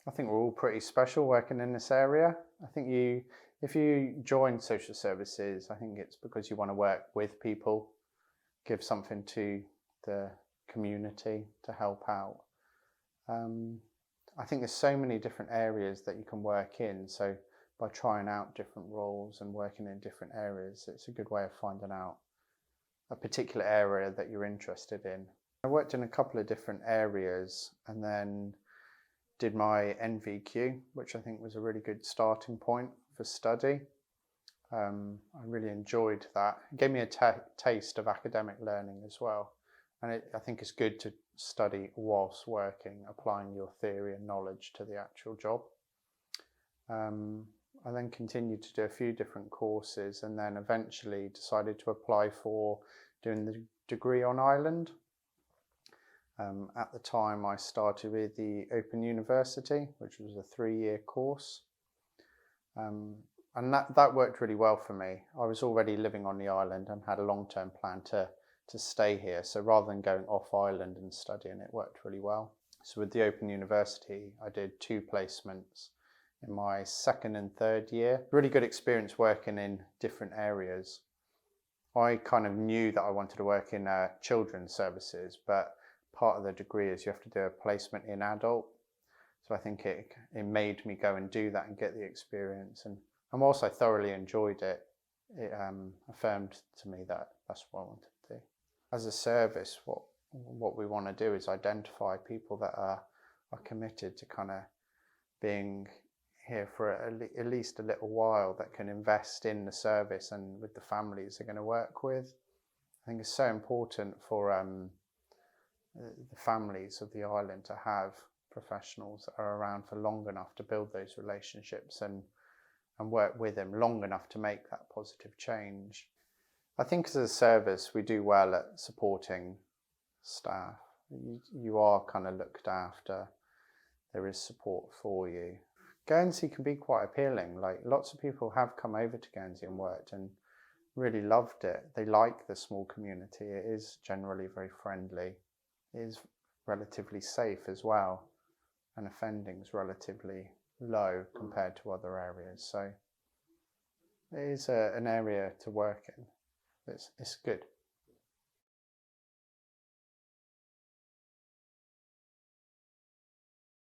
I think we're all pretty special working in this area. I think if you join social services, I think it's because you want to work with people, give something to the community to help out. Um, I think there's so many different areas that you can work in. So by trying out different roles and working in different areas, it's a good way of finding out a particular area that you're interested in. I worked in a couple of different areas and then did my NVQ, which I think was a really good starting point for study. I really enjoyed that. It gave me a taste of academic learning as well. And I think it's good to study whilst working, applying your theory and knowledge to the actual job. I then continued to do a few different courses and then eventually decided to apply for doing the degree on Ireland. At the time I started with the Open University, which was a 3-year course. And that worked really well for me. I was already living on the island and had a long-term plan to stay here. So rather than going off island and studying, it worked really well. So with the Open University, I did 2 placements in my 2nd and 3rd year. Really good experience working in different areas. I kind of knew that I wanted to work in children's services, but part of the degree is you have to do a placement in adult. So I think it made me go and do that and get the experience. And whilst I thoroughly enjoyed it, it affirmed to me that that's what I wanted to do. As a service, what we want to do is identify people that are committed to kind of being here for at least a little while, that can invest in the service and with the families they're going to work with. I think it's so important for the families of the island to have professionals that are around for long enough to build those relationships and work with them long enough to make that positive change. I think as a service we do well at supporting staff. You are kind of looked after, there is support for you. Guernsey can be quite appealing. Like, lots of people have come over to Guernsey and worked and really loved it. They like the small community. It is generally very friendly. It is relatively safe as well, and offending is relatively low compared to other areas. So it is an area to work in. It's good.